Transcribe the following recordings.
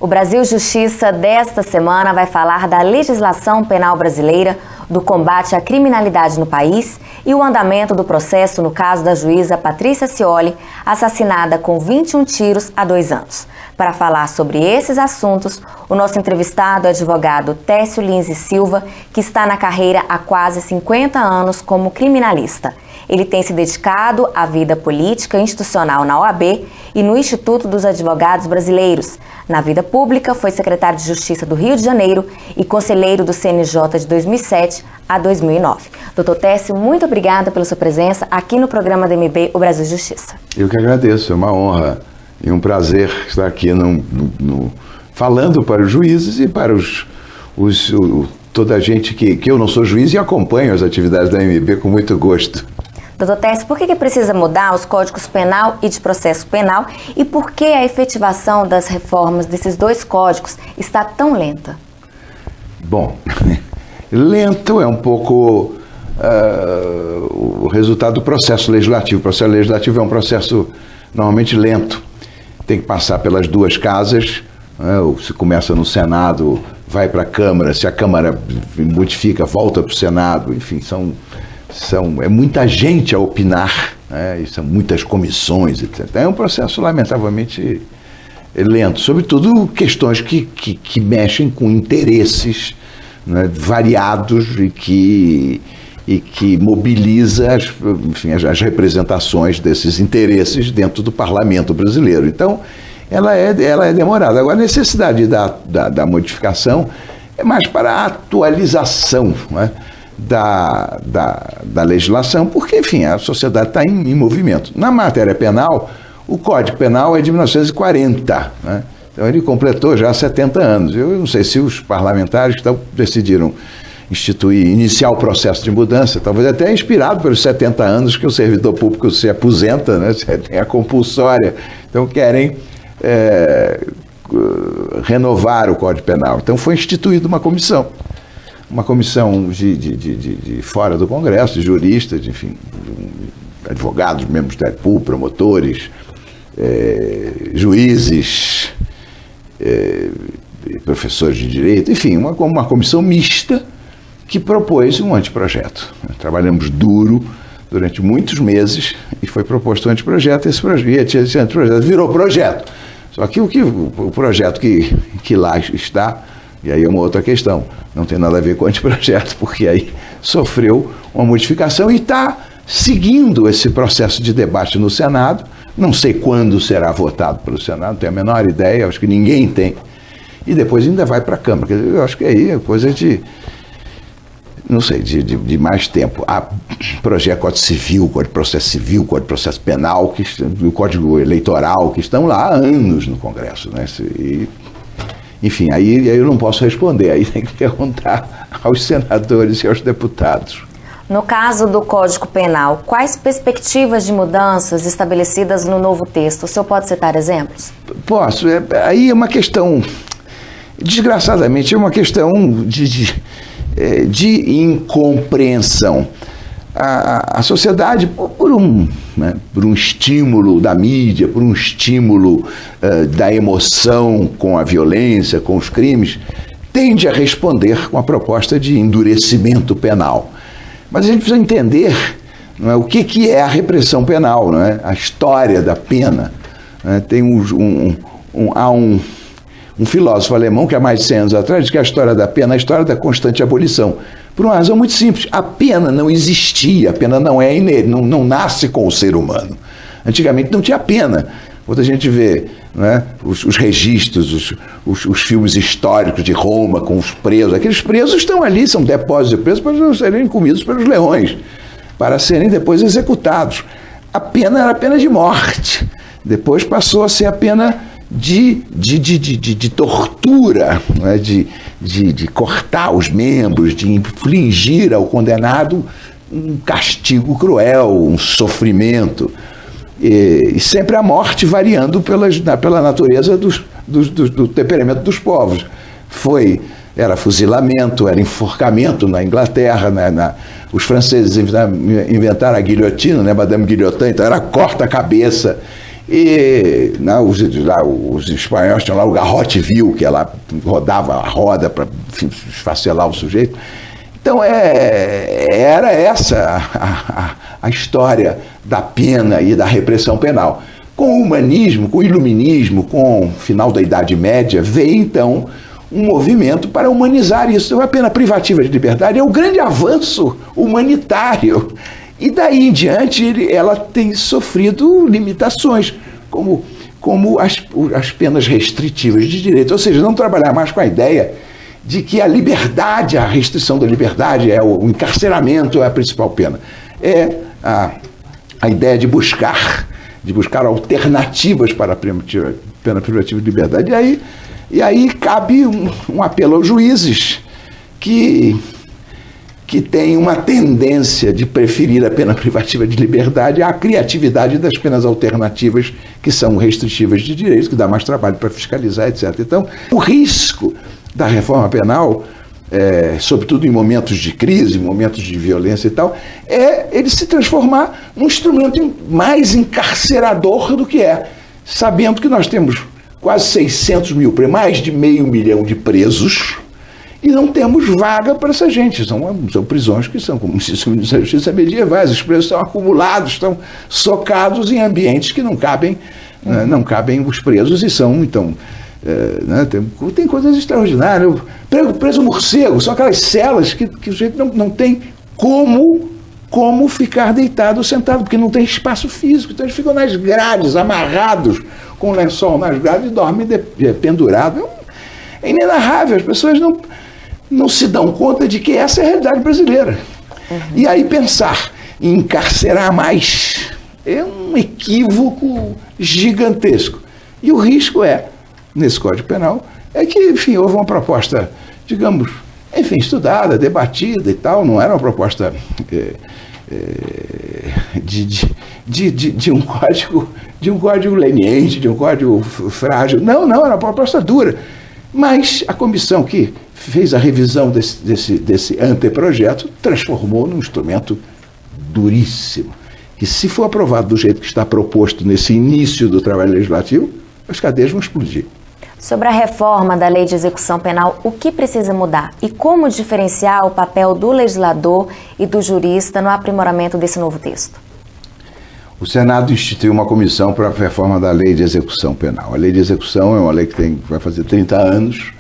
O Brasil Justiça desta semana vai falar da legislação penal brasileira, do combate à criminalidade no país e o andamento do processo no caso da juíza Patrícia Scioli, assassinada com 21 tiros há 2 anos. Para falar sobre esses assuntos, o nosso entrevistado é o advogado Técio Lins e Silva, que está na carreira há quase 50 anos como criminalista. Ele tem se dedicado à vida política e institucional na OAB e no Instituto dos Advogados Brasileiros. Na vida pública, foi secretário de Justiça do Rio de Janeiro e conselheiro do CNJ de 2007 a 2009. Doutor Técio, muito obrigada pela sua presença aqui no programa da MB, o Brasil Justiça. Eu que agradeço, é uma honra e um prazer estar aqui falando para os juízes e para toda a gente que eu não sou juiz e acompanho as atividades da MB com muito gosto. Doutor Técio, por que precisa mudar os códigos penal e de processo penal e por que a efetivação das reformas desses 2 códigos está tão lenta? Bom, lento é um pouco o resultado do processo legislativo. O processo legislativo é um processo normalmente lento. Tem que passar pelas 2 casas, né? Se começa no Senado, vai para a Câmara, se a Câmara modifica, volta para o Senado, enfim, é muita gente a opinar, né? E são muitas comissões, etc. É um processo lamentavelmente lento, sobretudo questões que mexem com interesses, né, variados e que mobiliza as representações desses interesses dentro do parlamento brasileiro. Então, ela é demorada. Agora, a necessidade da modificação é mais para a atualização, né, da legislação, porque, enfim, a sociedade está em movimento. Na matéria penal, o Código Penal é de 1940, né? Então ele completou já 70 anos. Eu não sei se os parlamentares decidiram iniciar o processo de mudança, talvez até inspirado pelos 70 anos que o servidor público se aposenta, né? Tem a compulsória, então querem renovar o Código Penal. Então foi instituída uma comissão de fora do Congresso, de juristas, enfim, advogados, membros do Ministério Público, promotores, juízes, professores de direito, enfim, uma comissão mista que propôs um anteprojeto. Trabalhamos duro durante muitos meses e foi proposto um anteprojeto, esse anteprojeto virou projeto. Só que o projeto que lá está, e aí é uma outra questão, não tem nada a ver com o anteprojeto, porque aí sofreu uma modificação e está seguindo esse processo de debate no Senado. Não sei quando será votado pelo Senado, não tenho a menor ideia, acho que ninguém tem. E depois ainda vai para a Câmara. Quer dizer, eu acho que aí é coisa de mais tempo. Há projeto Código Civil, Código de Processo Civil, Código de Processo Penal, o Código Eleitoral, que estão lá há anos no Congresso, né? Enfim, aí eu não posso responder, aí tem que perguntar aos senadores e aos deputados. No caso do Código Penal, quais perspectivas de mudanças estabelecidas no novo texto? O senhor pode citar exemplos? Posso. Aí é uma questão, desgraçadamente, é uma questão de incompreensão. A sociedade, por um estímulo da mídia, por um estímulo da emoção com a violência, com os crimes, tende a responder com a proposta de endurecimento penal. Mas a gente precisa entender, não é, o que é a repressão penal, não é? A história da pena. Não é? Tem há um filósofo alemão que há mais de 100 anos atrás diz que a história da pena é a história da constante abolição. Por uma razão muito simples, a pena não existia, a pena não nasce com o ser humano. Antigamente não tinha pena. Quando a gente vê, não é, os registros, os filmes históricos de Roma com os presos, aqueles presos estão ali, são depósitos de presos para serem comidos pelos leões, para serem depois executados. A pena era a pena de morte, depois passou a ser a pena de tortura, não é? de cortar os membros, de infligir ao condenado um castigo cruel, um sofrimento. E sempre a morte variando pela natureza do temperamento dos povos. Era fuzilamento, era enforcamento na Inglaterra, os franceses inventaram a guilhotina, né, Madame Guillotin, então era corta a cabeça. E os espanhóis tinham lá o garrote vil, que ela rodava a roda para esfacelar o sujeito. Então era essa a história da pena e da repressão penal. Com o humanismo, com o iluminismo, com o final da Idade Média, veio então um movimento para humanizar isso. A pena privativa de liberdade é o grande avanço humanitário. E daí em diante ela tem sofrido limitações, como as penas restritivas de direito. Ou seja, não trabalhar mais com a ideia de que a liberdade, a restrição da liberdade, o encarceramento é a principal pena. É a ideia de buscar alternativas para a pena privativa de liberdade. E aí cabe um apelo aos juízes que tem uma tendência de preferir a pena privativa de liberdade à criatividade das penas alternativas, que são restritivas de direitos, que dá mais trabalho para fiscalizar, etc. Então, o risco da reforma penal, sobretudo em momentos de crise, em momentos de violência e tal, é ele se transformar num instrumento mais encarcerador do que sabendo que nós temos quase 600 mil, mais de 500 mil de presos, e não temos vaga para essa gente. São prisões que são, como se o Ministério da Justiça, medievais. Os presos estão acumulados, estão socados em ambientes que não cabem os presos, e são, então, tem coisas extraordinárias. Preso morcego, são aquelas celas que o sujeito não tem como ficar deitado ou sentado, porque não tem espaço físico. Então eles ficam nas grades, amarrados com o lençol nas grades, e dormem pendurados. É inenarrável. As pessoas não se dão conta de que essa é a realidade brasileira. Uhum. E aí pensar em encarcerar mais é um equívoco gigantesco. E o risco nesse Código Penal, que, enfim, houve uma proposta, digamos, estudada, debatida e tal, não era uma proposta de um código leniente, de um código frágil. Não, era uma proposta dura. Mas a comissão que fez a revisão desse anteprojeto transformou num instrumento duríssimo, que, se for aprovado do jeito que está proposto nesse início do trabalho legislativo, as cadeias vão explodir. Sobre a reforma da Lei de Execução Penal, o que precisa mudar e como diferenciar o papel do legislador e do jurista no aprimoramento desse novo texto? O Senado instituiu uma comissão para a reforma da Lei de Execução Penal. A Lei de Execução é uma lei que vai fazer 30 anos,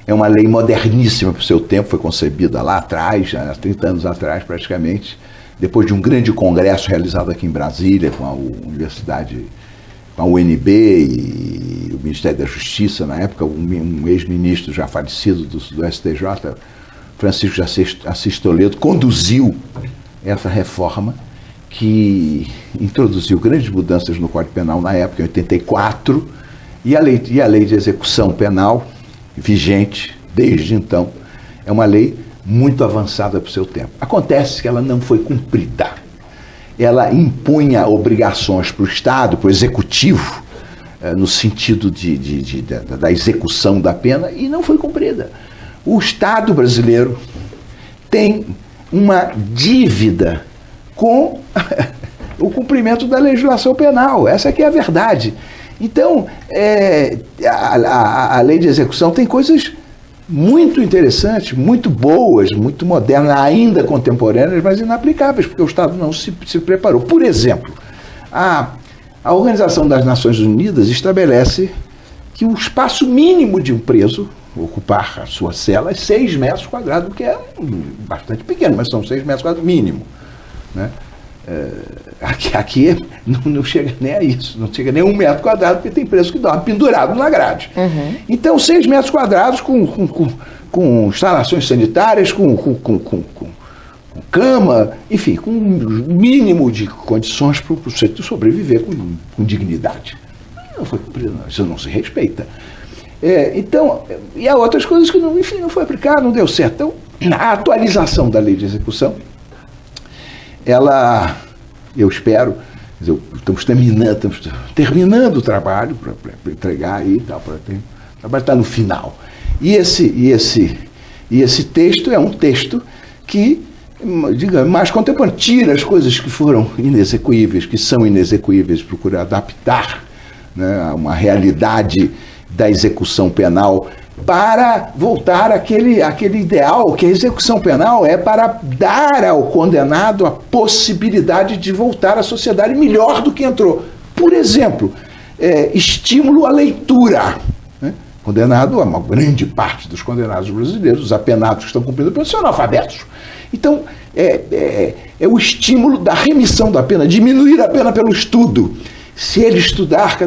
é uma lei moderníssima para o seu tempo, foi concebida lá atrás, há 30 anos atrás praticamente, depois de um grande congresso realizado aqui em Brasília com a Universidade, com a UNB e o Ministério da Justiça, na época, um ex-ministro já falecido do STJ, Francisco de Assis Toledo, conduziu essa reforma, que introduziu grandes mudanças no Código Penal na época, em 84, e a lei de execução penal, vigente desde então, é uma lei muito avançada para o seu tempo. Acontece que ela não foi cumprida. Ela impunha obrigações para o Estado, para o Executivo, no sentido da execução da pena, e não foi cumprida. O Estado brasileiro tem uma dívida com o cumprimento da legislação penal. Essa aqui é a verdade. Então, a lei de execução tem coisas muito interessantes, muito boas, muito modernas, ainda contemporâneas, mas inaplicáveis, porque o Estado não se preparou. Por exemplo, a Organização das Nações Unidas estabelece que o espaço mínimo de um preso ocupar a sua cela é 6 metros quadrados, que é bastante pequeno, mas são 6 metros quadrados mínimo, né? Aqui não chega nem a isso, não chega nem a 1 metro quadrado, porque tem preso que dorme pendurado na grade. Uhum. Então, 6 metros quadrados com instalações sanitárias, com cama, enfim, com um mínimo de condições para o sujeito sobreviver com dignidade. Não foi cumprido, isso não se respeita. Então, e há outras coisas que não foi aplicado, não deu certo. Então, a atualização da lei de execução, eu espero, estamos terminando o trabalho para entregar aí e tal, o trabalho está no final. E esse texto é um texto que digamos, mais contemporâneo, tira as coisas que foram inexequíveis, que são inexequíveis, procura adaptar, né, a uma realidade da execução penal para voltar àquele ideal que a execução penal é para dar ao condenado a possibilidade de voltar à sociedade melhor do que entrou. Por exemplo, estímulo à leitura. Né? Condenado, a uma grande parte dos condenados brasileiros, os apenados que estão cumprindo a pena, são analfabetos. Então, é o estímulo da remissão da pena, diminuir a pena pelo estudo. Se ele estudar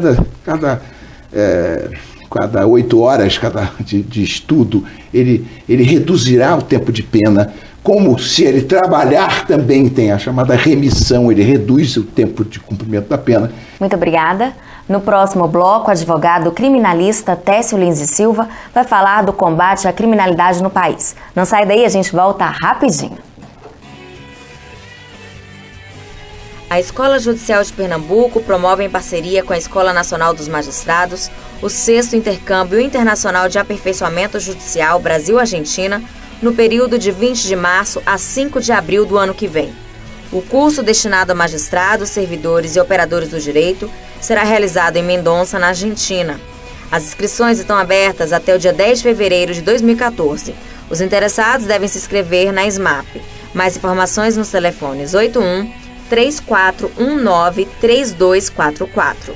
cada 8 horas de estudo, ele reduzirá o tempo de pena, como se ele trabalhar também tem a chamada remissão, ele reduz o tempo de cumprimento da pena. Muito obrigada. No próximo bloco, o advogado criminalista Técio Lins e Silva vai falar do combate à criminalidade no país. Não sai daí, a gente volta rapidinho. A Escola Judicial de Pernambuco promove em parceria com a Escola Nacional dos Magistrados o 6º Intercâmbio Internacional de Aperfeiçoamento Judicial Brasil-Argentina no período de 20 de março a 5 de abril do ano que vem. O curso destinado a magistrados, servidores e operadores do direito será realizado em Mendonça, na Argentina. As inscrições estão abertas até o dia 10 de fevereiro de 2014. Os interessados devem se inscrever na SMAP. Mais informações nos telefones 81-3419-3244.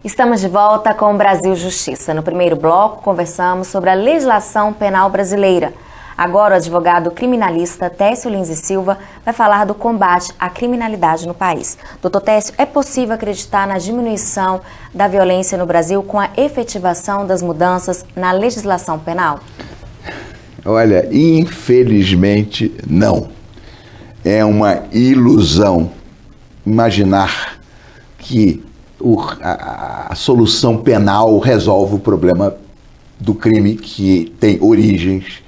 Estamos de volta com o Brasil Justiça. No primeiro bloco, conversamos sobre a legislação penal brasileira. Agora, o advogado criminalista Técio Lins e Silva vai falar do combate à criminalidade no país. Doutor Técio, é possível acreditar na diminuição da violência no Brasil com a efetivação das mudanças na legislação penal? Olha, infelizmente, não. É uma ilusão imaginar que a solução penal resolve o problema do crime, que tem origens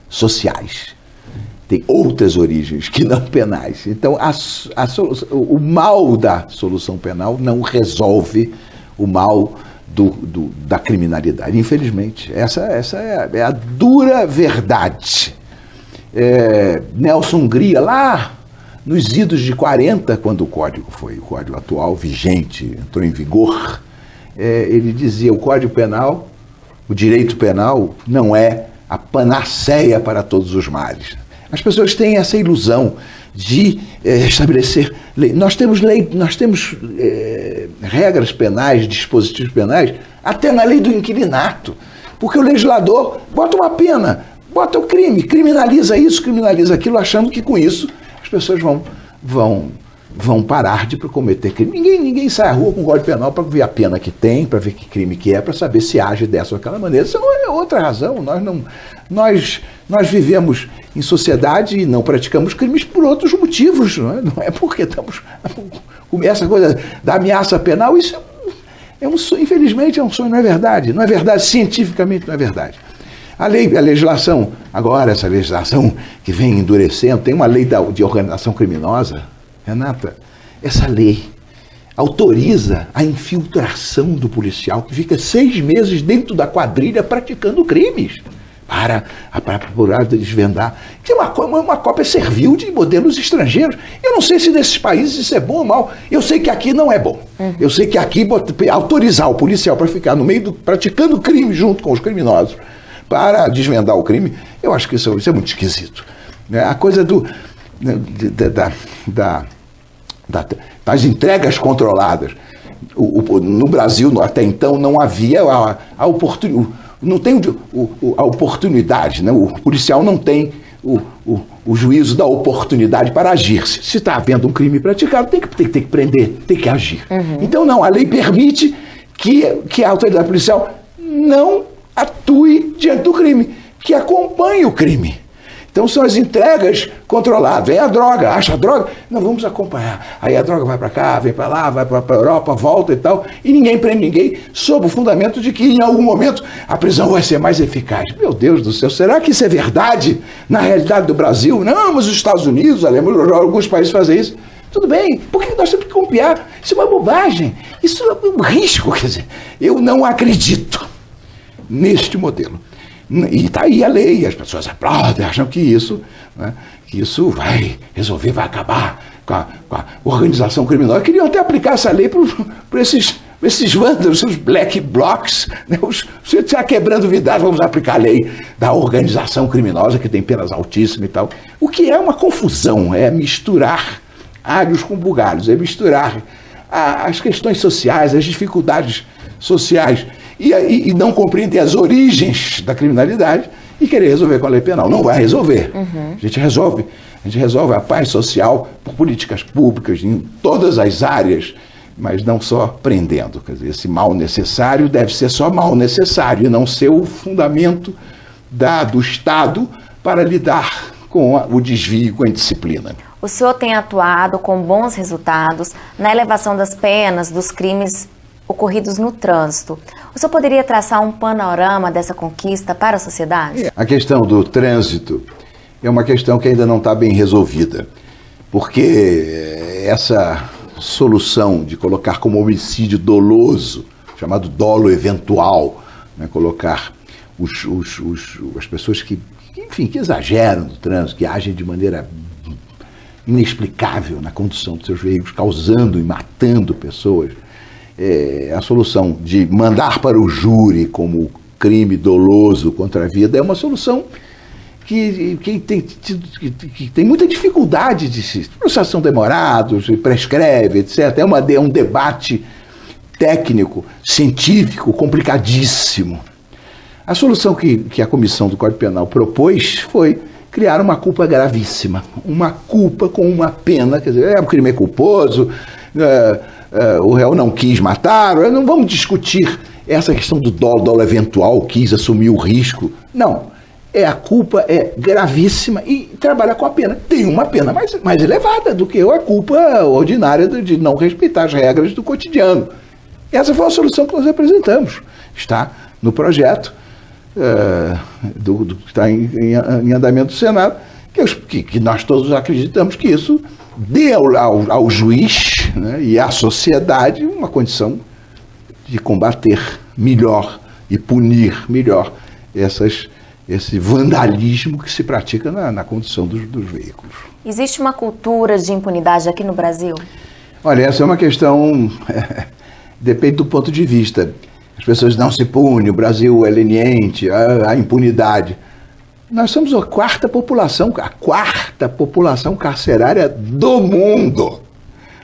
sociais, tem outras origens que não penais. Então, o mal da solução penal não resolve o mal da criminalidade. Infelizmente, essa é a dura verdade. Nelson Hungria, lá nos idos de 40, quando o código atual vigente entrou em vigor, ele dizia: o Código Penal, o direito penal, não é a panaceia para todos os males. As pessoas têm essa ilusão de estabelecer lei. Nós temos regras penais, dispositivos penais, até na lei do inquilinato, porque o legislador bota uma pena, bota o crime, criminaliza isso, criminaliza aquilo, achando que com isso as pessoas vão parar de cometer crime. Ninguém sai à rua com o Código Penal para ver a pena que tem, para ver que crime que é, para saber se age dessa ou aquela maneira. Isso não é outra razão. Nós vivemos em sociedade e não praticamos crimes por outros motivos. Não é porque estamos com essa coisa da ameaça penal. Isso é um sonho, infelizmente é um sonho, não é verdade. Não é verdade, cientificamente não é verdade. A legislação, agora essa legislação que vem endurecendo, tem uma lei de organização criminosa, Renata, essa lei autoriza a infiltração do policial que fica 6 meses dentro da quadrilha praticando crimes para procurar desvendar. Que é uma cópia servil de modelos estrangeiros. Eu não sei se nesses países isso é bom ou mal. Eu sei que aqui não é bom. Eu sei que aqui autorizar o policial para ficar no meio praticando crime junto com os criminosos para desvendar o crime, eu acho que isso é muito esquisito. A coisa das entregas controladas. No Brasil, até então, não havia a oportunidade, né? O policial não tem o juízo da oportunidade para agir. Se está havendo um crime praticado, tem que prender, tem que agir. Então, não, a lei permite que a autoridade policial não atue diante do crime, que acompanhe o crime. Então são as entregas controladas. Vem a droga, acha a droga? Não, vamos acompanhar. Aí a droga vai para cá, vem para lá, vai para a Europa, volta e tal. E ninguém prende ninguém sob o fundamento de que em algum momento a prisão vai ser mais eficaz. Meu Deus do céu, será que isso é verdade na realidade do Brasil? Não, mas os Estados Unidos, alguns países fazem isso. Tudo bem, por que nós temos que copiar? Isso é uma bobagem, isso é um risco. Quer dizer, eu não acredito neste modelo. E está aí a lei, as pessoas aplaudem, acham que isso vai resolver, vai acabar com a organização criminosa. Queriam até aplicar essa lei para esses vândalos, os black blocs, né? Você está quebrando vidas, vamos aplicar a lei da organização criminosa, que tem penas altíssimas e tal. O que é uma confusão, é misturar alhos com bugalhos, é misturar as questões sociais, as dificuldades sociais, e não compreender as origens da criminalidade e querer resolver com a lei penal. Não vai resolver. A gente resolve a paz social por políticas públicas em todas as áreas, mas não só prendendo. Quer dizer, esse mal necessário deve ser só mal necessário e não ser o fundamento do Estado para lidar com o desvio, com a indisciplina. O senhor tem atuado com bons resultados na elevação das penas dos crimes ocorridos no trânsito. O senhor poderia traçar um panorama dessa conquista para a sociedade? A questão do trânsito é uma questão que ainda não está bem resolvida, porque essa solução de colocar como homicídio doloso, chamado dolo eventual, né, colocar as pessoas que exageram no trânsito, que agem de maneira inexplicável na condução dos seus veículos, causando e matando pessoas, a solução de mandar para o júri como crime doloso contra a vida é uma solução que tem muita dificuldade de processos são demorados, prescreve, etc. É um debate técnico, científico, complicadíssimo. A solução que a Comissão do Código Penal propôs foi criar uma culpa gravíssima, uma culpa com uma pena, quer dizer, o crime é culposo, o réu não quis matar, não vamos discutir essa questão do dolo eventual, quis assumir o risco. Não, a culpa é gravíssima e trabalha com a pena. Tem uma pena mais elevada do que a culpa ordinária de não respeitar as regras do cotidiano. Essa foi a solução que nós apresentamos. Está no projeto que está em andamento do Senado, que nós todos acreditamos que isso dê ao juiz, né, e à sociedade uma condição de combater melhor e punir melhor esse vandalismo que se pratica na condução dos veículos. Existe uma cultura de impunidade aqui no Brasil? Olha, essa é uma questão, depende do ponto de vista. As pessoas não se punem, o Brasil é leniente, a impunidade. Nós somos a quarta população carcerária do mundo.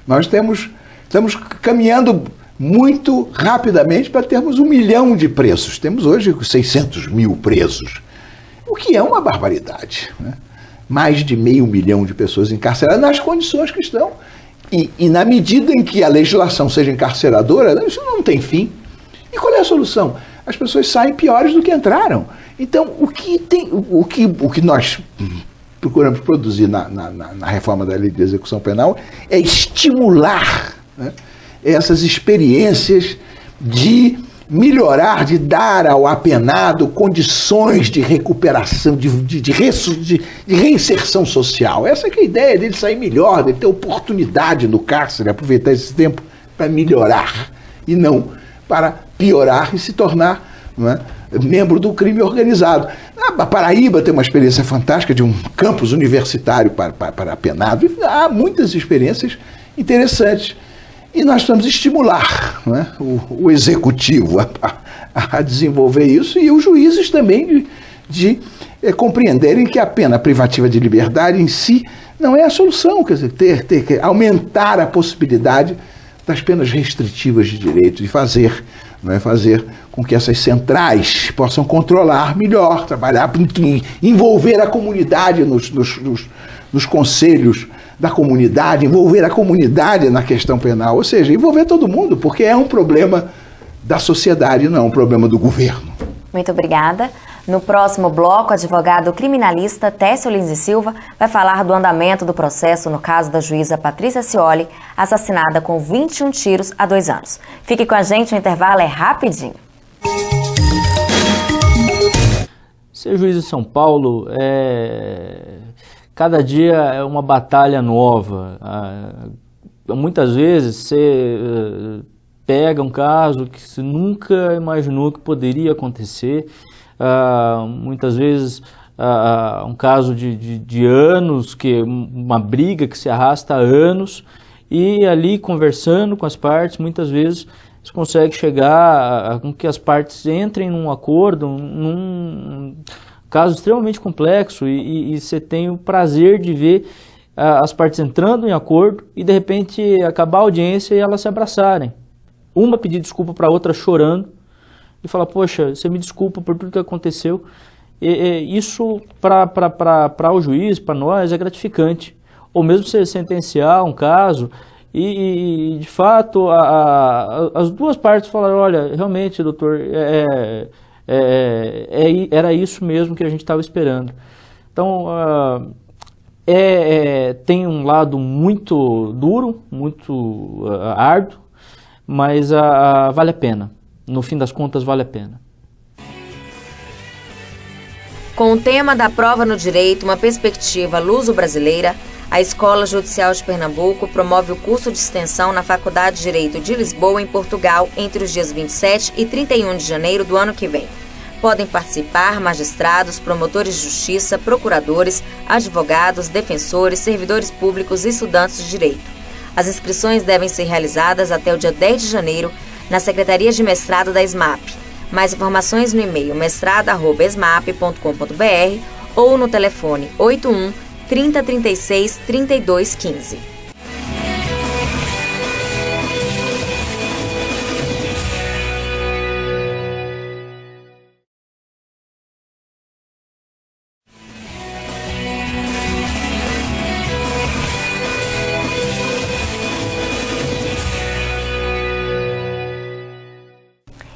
Nós estamos caminhando muito rapidamente para termos 1 milhão de presos. Temos hoje 600 mil presos, o que é uma barbaridade, né? Mais de 500 mil de pessoas encarceradas nas condições que estão. E na medida em que a legislação seja encarceradora, isso não tem fim. E qual é a solução? As pessoas saem piores do que entraram. Então, o que nós procuramos produzir na reforma da lei de execução penal é estimular, né, essas experiências de melhorar, de dar ao apenado condições de recuperação, de reinserção social. Essa que é a ideia dele sair melhor, dele ter oportunidade no cárcere, aproveitar esse tempo para melhorar e não para piorar e se tornar, não é, membro do crime organizado. A Paraíba tem uma experiência fantástica de um campus universitário para apenado. Há muitas experiências interessantes. E nós precisamos estimular, não é, o executivo a desenvolver isso e os juízes também de compreenderem que a pena privativa de liberdade em si não é a solução. Quer dizer, ter que aumentar a possibilidade das penas restritivas de direito e fazer com que essas centrais possam controlar melhor, trabalhar, envolver a comunidade nos conselhos da comunidade, envolver a comunidade na questão penal, ou seja, envolver todo mundo, porque é um problema da sociedade, não é um problema do governo. Muito obrigada. No próximo bloco, o advogado criminalista Técio Lins e Silva vai falar do andamento do processo no caso da juíza Patrícia Scioli, assassinada com 21 tiros há 2 anos. Fique com a gente, o intervalo é rapidinho. Ser juiz em São Paulo cada dia é uma batalha nova. Muitas vezes você pega um caso que você nunca imaginou que poderia acontecer. Muitas vezes um caso de anos, uma briga que se arrasta há anos, e ali conversando com as partes, muitas vezes você consegue chegar com que as partes entrem num acordo, num caso extremamente complexo, e você tem o prazer de ver as partes entrando em acordo e de repente acabar a audiência e elas se abraçarem. Uma pedir desculpa para a outra chorando e falar, poxa, você me desculpa por tudo que aconteceu. Isso para o juiz, para nós, é gratificante. Ou mesmo você sentenciar um caso e de fato as duas partes falaram, olha, realmente, doutor, era isso mesmo que a gente estava esperando. Então, tem um lado muito duro, muito árduo, mas vale a pena. No fim das contas, vale a pena. Com o tema da prova no direito, uma perspectiva luso-brasileira, a Escola Judicial de Pernambuco promove o curso de extensão na Faculdade de Direito de Lisboa, em Portugal, entre os dias 27 e 31 de janeiro do ano que vem. Podem participar magistrados, promotores de justiça, procuradores, advogados, defensores, servidores públicos e estudantes de direito. As inscrições devem ser realizadas até o dia 10 de janeiro na Secretaria de Mestrado da SMAP. Mais informações no e-mail mestrado@smap.com.br ou no telefone 81 3036 3215.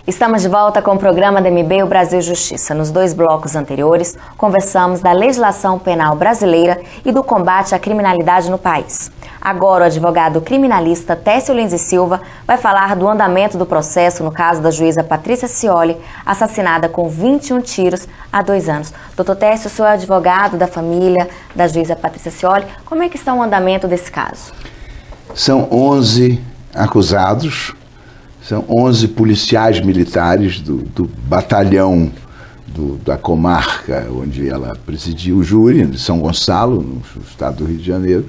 Estamos de volta com o programa da MB, o Brasil Justiça. Nos 2 blocos anteriores, conversamos da legislação penal brasileira e do combate à criminalidade no país. Agora, o advogado criminalista Técio Lins e Silva vai falar do andamento do processo no caso da juíza Patrícia Scioli, assassinada com 21 tiros há 2 anos. Doutor Técio, o senhor é advogado da família da juíza Patrícia Scioli. Como é que está o andamento desse caso? São 11 acusados. São 11 policiais militares do batalhão da comarca onde ela presidiu o júri, de São Gonçalo, no estado do Rio de Janeiro,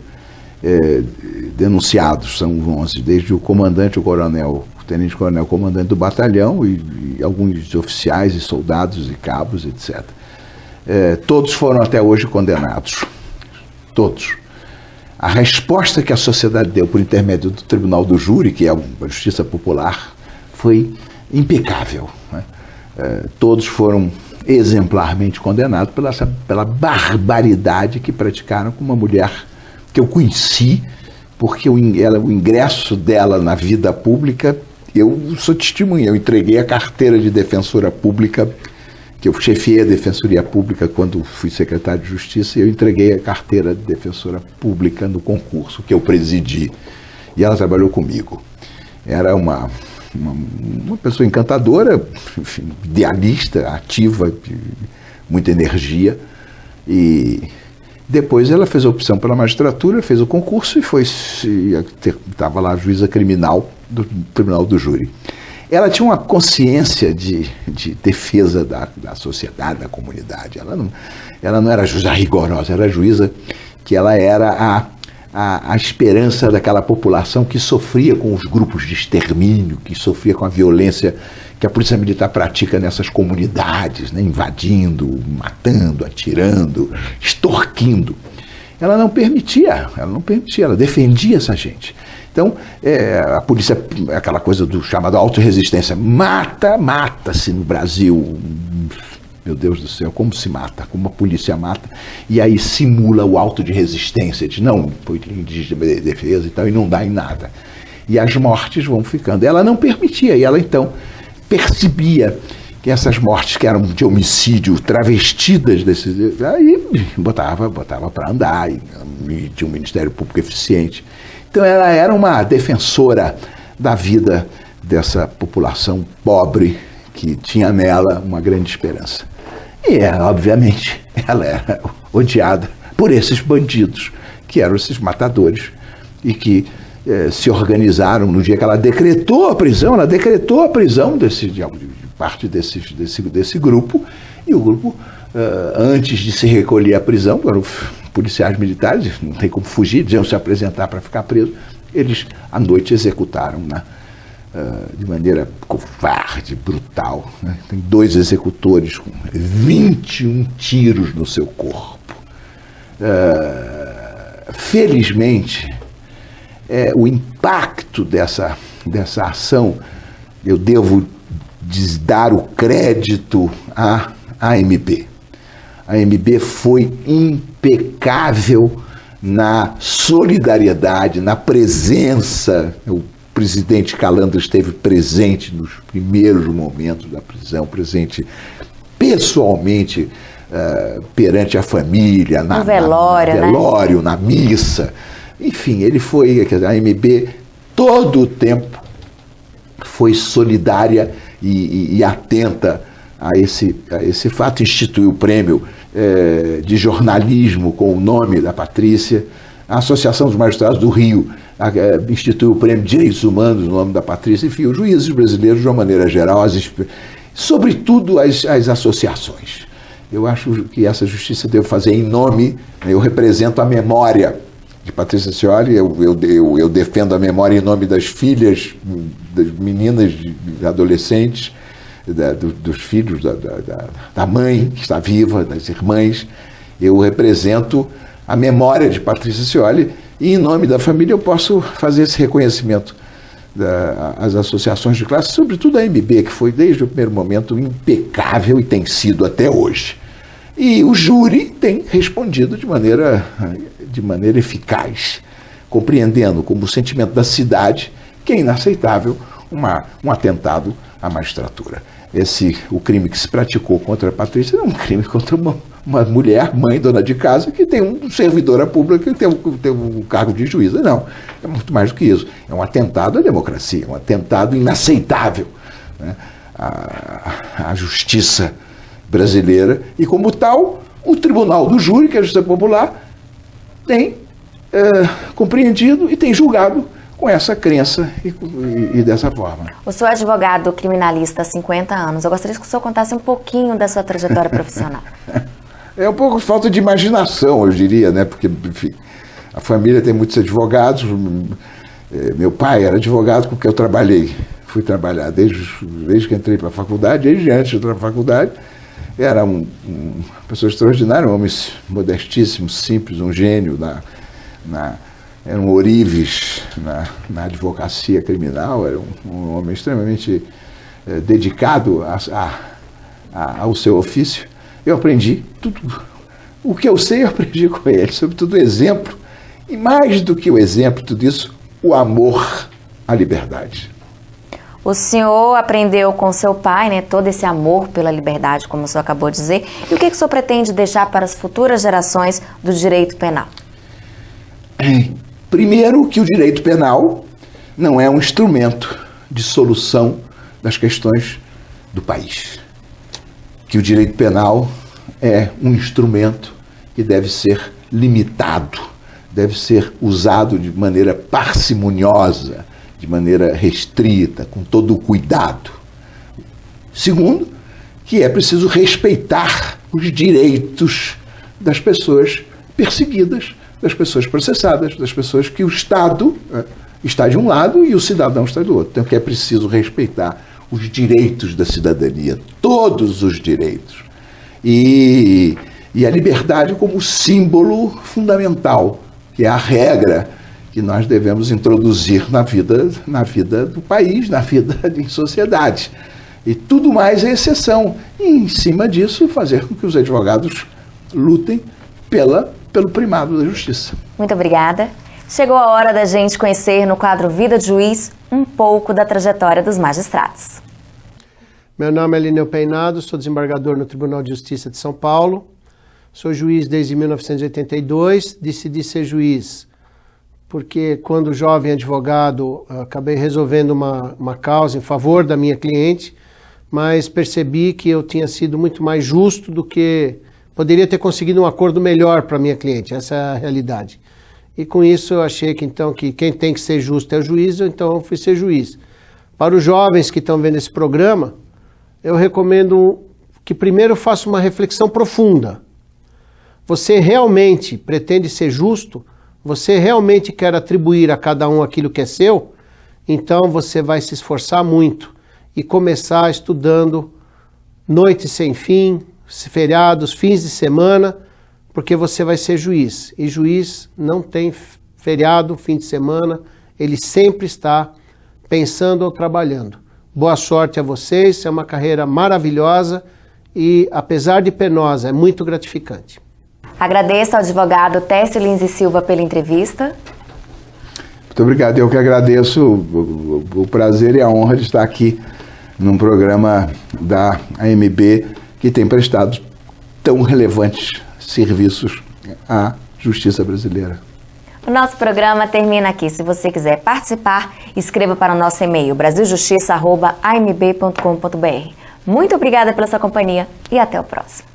denunciados. São 11, desde o comandante, o tenente-coronel, comandante do batalhão e alguns oficiais e soldados e cabos, etc. Todos foram até hoje condenados. Todos. A resposta que a sociedade deu por intermédio do Tribunal do Júri, que é a justiça popular, foi impecável, né? Todos foram exemplarmente condenados pela barbaridade que praticaram com uma mulher que eu conheci, porque o ingresso dela na vida pública, eu sou testemunha, eu entreguei a carteira de defensora pública, que eu chefiei a Defensoria Pública quando fui secretário de Justiça, e eu entreguei a carteira de defensora pública no concurso que eu presidi. E ela trabalhou comigo. Era uma pessoa encantadora, enfim, idealista, ativa, de muita energia. E depois ela fez a opção pela magistratura, fez o concurso e estava lá a juíza criminal do Tribunal do Júri. Ela tinha uma consciência de defesa da sociedade, da comunidade. Ela não era juíza rigorosa, era juíza que ela era a esperança daquela população que sofria com os grupos de extermínio, que sofria com a violência que a polícia militar pratica nessas comunidades, né, invadindo, matando, atirando, extorquindo. Ela não permitia, ela defendia essa gente. Então, a polícia, aquela coisa do chamado autorresistência, mata-se no Brasil. Meu Deus do céu, como se mata, como a polícia mata, e aí simula o auto de resistência, diz, não, foi de defesa e tal, e não dá em nada. E as mortes vão ficando. Ela não permitia, e ela então percebia que essas mortes que eram de homicídio travestidas desses, aí botava para andar, e tinha um Ministério Público eficiente. Então ela era uma defensora da vida dessa população pobre que tinha nela uma grande esperança. E obviamente ela era odiada por esses bandidos, que eram esses matadores, e que se organizaram no dia que ela decretou a prisão de parte desse grupo, e o grupo, antes de se recolher à prisão, eram policiais militares, não tem como fugir, deviam se apresentar para ficar preso, eles à noite executaram, né, de maneira covarde, brutal, né? Tem 2 executores com 21 tiros no seu corpo. Felizmente, o impacto dessa ação, eu devo dar o crédito à AMB. A AMB foi impecável na solidariedade, na presença. O presidente Calandra esteve presente nos primeiros momentos da prisão, presente pessoalmente perante a família, no velório, na missa. Enfim, ele foi, a AMB todo o tempo foi solidária e atenta a esse fato. Instituiu o prêmio de jornalismo com o nome da Patrícia. A Associação dos Magistrados do Rio instituiu o prêmio de Direitos Humanos no nome da Patrícia. Enfim, os juízes brasileiros, de uma maneira geral, sobretudo as associações. Eu acho que essa justiça devo fazer em nome, eu represento a memória de Patrícia Scioli, eu defendo a memória em nome das filhas, das meninas, adolescentes, dos filhos, da mãe que está viva, das irmãs. Eu represento a memória de Patrícia Scioli e em nome da família eu posso fazer esse reconhecimento às associações de classe, sobretudo a AMB, que foi desde o primeiro momento impecável e tem sido até hoje. E o júri tem respondido de maneira eficaz, compreendendo como o sentimento da cidade que é inaceitável um atentado à magistratura. O crime que se praticou contra a Patrícia é um crime contra uma mulher, mãe, dona de casa, que tem um servidora pública, que tem um cargo de juíza. Não, é muito mais do que isso. É um atentado à democracia, um atentado inaceitável, né, à justiça brasileira, e como tal, o Tribunal do Júri, que é a Justiça Popular, tem compreendido e tem julgado com essa crença e dessa forma. O senhor é advogado criminalista há 50 anos. Eu gostaria que o senhor contasse um pouquinho da sua trajetória profissional. É um pouco falta de imaginação, eu diria, né? Porque, enfim, a família tem muitos advogados. Meu pai era advogado com quem eu trabalhei. Fui trabalhar desde que entrei para a faculdade, desde antes de entrar para a faculdade. Era uma pessoa extraordinária, um homem modestíssimo, simples, um gênio, era um ourives na advocacia criminal, era um homem extremamente dedicado ao seu ofício. Eu aprendi tudo. O que eu sei, eu aprendi com ele, sobretudo o exemplo, e mais do que o exemplo, tudo isso, o amor à liberdade. O senhor aprendeu com seu pai, né, todo esse amor pela liberdade, como o senhor acabou de dizer. E o que o senhor pretende deixar para as futuras gerações do direito penal? Primeiro, que o direito penal não é um instrumento de solução das questões do país. Que o direito penal é um instrumento que deve ser limitado, deve ser usado de maneira parcimoniosa, de maneira restrita, com todo o cuidado. Segundo, que é preciso respeitar os direitos das pessoas perseguidas, das pessoas processadas, das pessoas que o Estado está de um lado e o cidadão está do outro. Então, que é preciso respeitar os direitos da cidadania, todos os direitos. E a liberdade como símbolo fundamental, que é a regra que nós devemos introduzir na vida do país, na vida em sociedade. E tudo mais é exceção. E, em cima disso, fazer com que os advogados lutem pelo primado da justiça. Muito obrigada. Chegou a hora da gente conhecer no quadro Vida de Juiz um pouco da trajetória dos magistrados. Meu nome é Lineu Peinado, sou desembargador no Tribunal de Justiça de São Paulo. Sou juiz desde 1982, decidi ser juiz porque quando jovem advogado acabei resolvendo uma causa em favor da minha cliente, mas percebi que eu tinha sido muito mais justo do que poderia ter conseguido um acordo melhor para a minha cliente, essa é a realidade. E com isso eu achei que então que quem tem que ser justo é o juiz, então eu fui ser juiz. Para os jovens que estão vendo esse programa, eu recomendo que primeiro faça uma reflexão profunda. Você realmente pretende ser justo? Você realmente quer atribuir a cada um aquilo que é seu? Então você vai se esforçar muito e começar estudando noites sem fim, feriados, fins de semana, porque você vai ser juiz. E juiz não tem feriado, fim de semana, ele sempre está pensando ou trabalhando. Boa sorte a vocês, é uma carreira maravilhosa e, apesar de penosa, é muito gratificante. Agradeço ao advogado Técio Lins e Silva pela entrevista. Muito obrigado, eu que agradeço o prazer e a honra de estar aqui num programa da AMB que tem prestado tão relevantes serviços à justiça brasileira. O nosso programa termina aqui. Se você quiser participar, escreva para o nosso e-mail brasiljustiça@amb.com.br. Muito obrigada pela sua companhia e até o próximo.